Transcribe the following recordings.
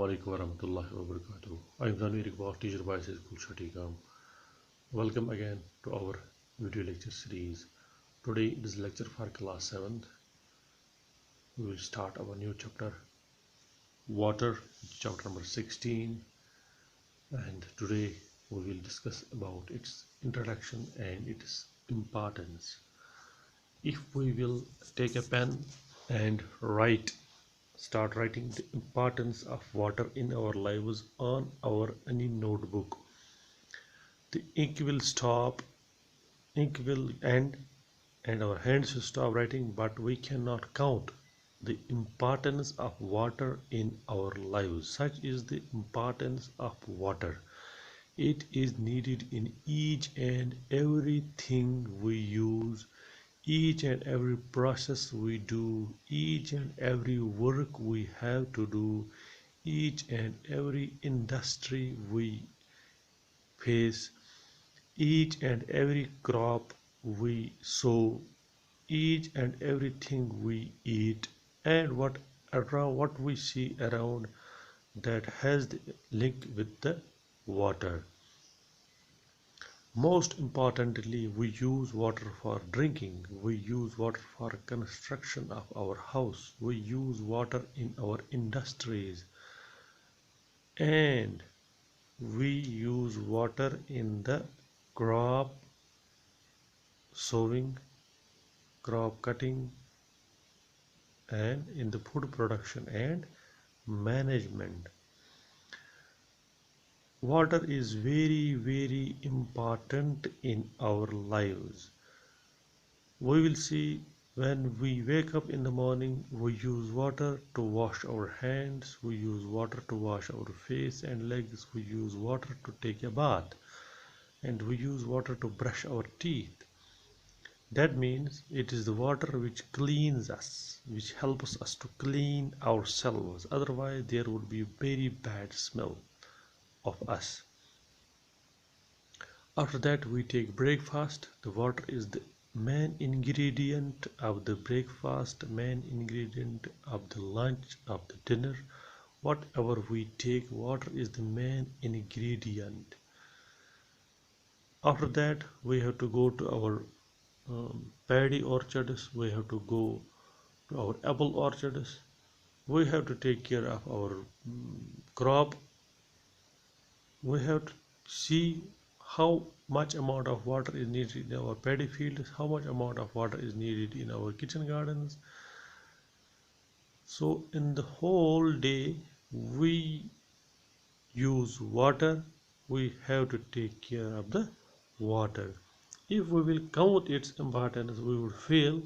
Assalamualaikum warahmatullahi wabarakatuh. I am Tanveer Iqbal, teacher by School Shatigam. Welcome again to our video lecture series. Today it is lecture for class 7th. We will start our new chapter, Water, chapter number 16. And today we will discuss about its introduction and its importance. If we will take a pen and start writing the importance of water in our lives on our any notebook, the ink will stop, ink will end, and our hands will stop writing, but we cannot count the importance of water in our lives. Such is the importance of water. It is needed in each and everything we use, each and every process we do, each and every work we have to do, each and every industry we face, each and every crop we sow, each and everything we eat, and what we see around that has the link with the water. Most importantly, we use water for drinking, we use water for construction of our house, we use water in our industries, and we use water in the crop sowing, crop cutting, and in the food production and management. Water is very important in our lives. We will see when we wake up in the morning, we use water to wash our hands, we use water to wash our face and legs, we use water to take a bath, and we use water to brush our teeth. That means it is the water which cleans us, which helps us to clean ourselves. Otherwise, there would be a very bad smell of us. After that, we take breakfast. The water is the main ingredient of the breakfast, main ingredient of the lunch, of the dinner. Whatever we take, water is the main ingredient. After that, we have to go to our paddy orchards, we have to go to our apple orchards, we have to take care of our crop, we have to see how much amount of water is needed in our paddy fields, how much amount of water is needed in our kitchen gardens. So in the whole day we use water, we have to take care of the water. If we will count its importance, we would feel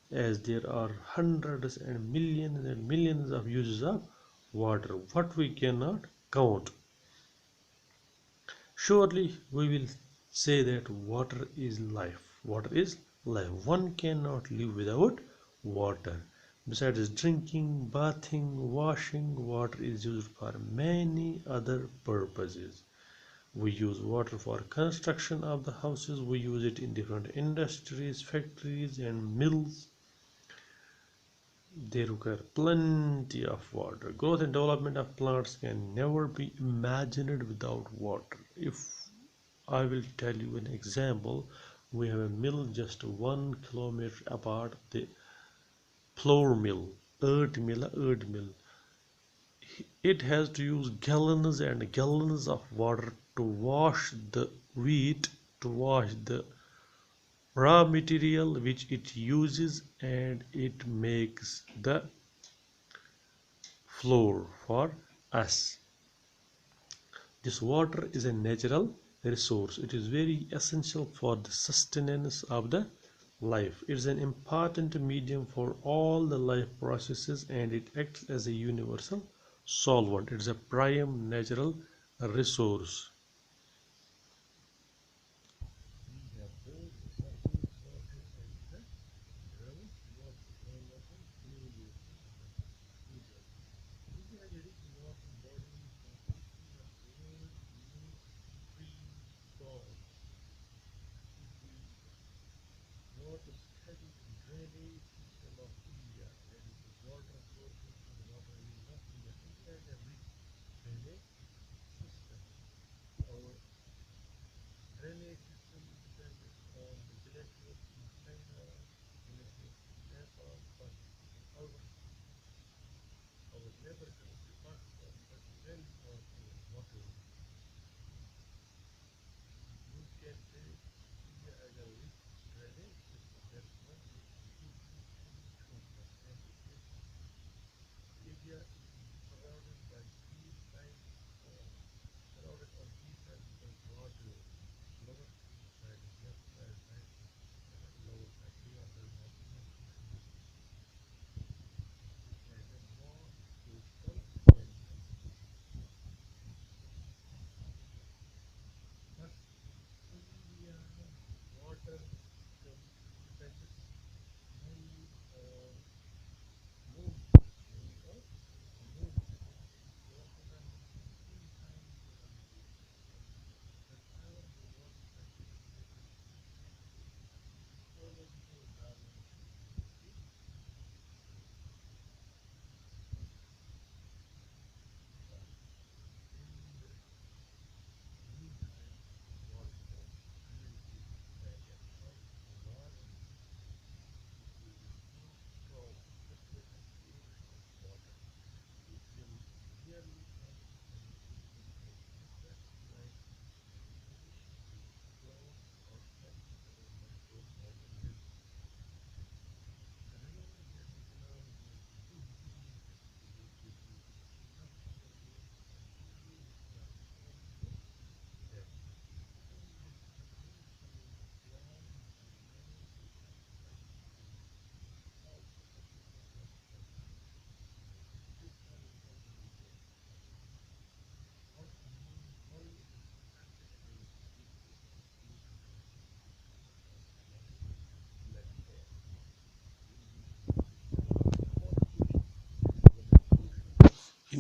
as there are hundreds and millions of uses of water, what we cannot count. Surely we will say that water is life. Water is life. One cannot live without water. Besides drinking, bathing, washing, water is used for many other purposes. We use water for construction of the houses, we use it in different industries, factories and mills. They require plenty of water. Growth and development of plants can never be imagined without water. If I will tell you an example, we have a mill just 1 kilometer apart, the flour mill, earth mill. It has to use gallons and gallons of water to wash the wheat, to wash the raw material which it uses, and it makes the flour for us. This water is a natural resource. It is very essential for the sustenance of the life. It is an important medium for all the life processes, and it acts as a universal solvent. It is a prime natural resource.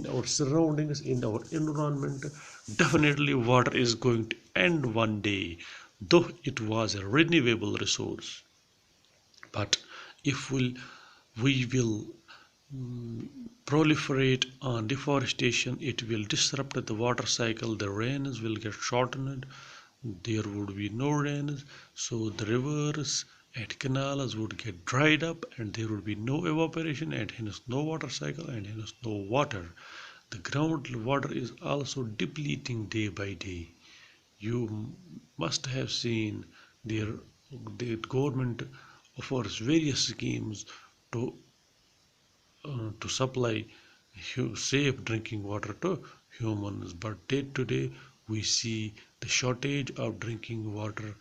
our surroundings, in our environment, definitely water is going to end one day, though it was a renewable resource. But if we will proliferate on deforestation, it will disrupt the water cycle. The rains will get shortened, there would be no rains, so the rivers and canals would get dried up, and there would be no evaporation, and hence no water cycle, and hence no water. The groundwater is also depleting day by day. You must have seen their the government offers various schemes to supply safe drinking water to humans, but day to day we see the shortage of drinking water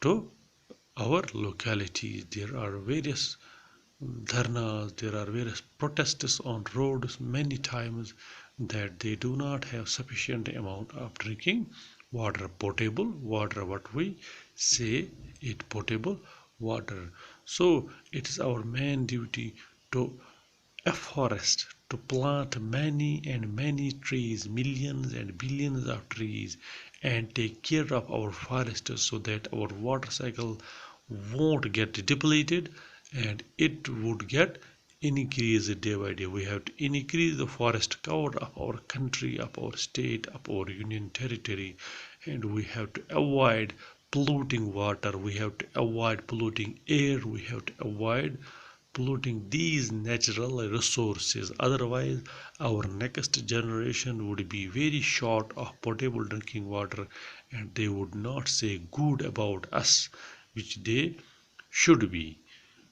to our localities. There are various dharnas, there are various protests on roads many times that they do not have sufficient amount of drinking water, potable water, what we say it, potable water. So it is our main duty to afforest, to plant many and many trees, millions and billions of trees, and take care of our forests so that our water cycle won't get depleted and it would get increased day by day. We have to increase the forest cover of our country, of our state, of our union territory, and we have to avoid polluting water, we have to avoid polluting air, we have to avoid polluting these natural resources. Otherwise our next generation would be very short of potable drinking water, and they would not say good about us, which they should be.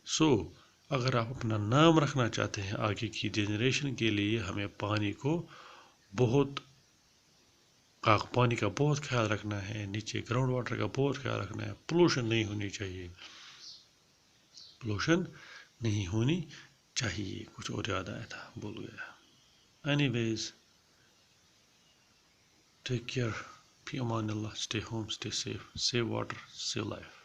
सो अगर आप अपना नाम रखना चाहते हैं आगे की generation के लिए, हमें पानी का बहुत ख्याल रखना है, नीचे ग्राउंड वाटर का बहुत ख्याल रखना है, पोल्यूशन नहीं होनी चाहिए, पोल्यूशन नहीं होनी चाहिए। कुछ और याद आया था, भूल गया। एनीवेज, टेक केयर, फी अमान अल्लाह, stay home, stay safe, save water, save life.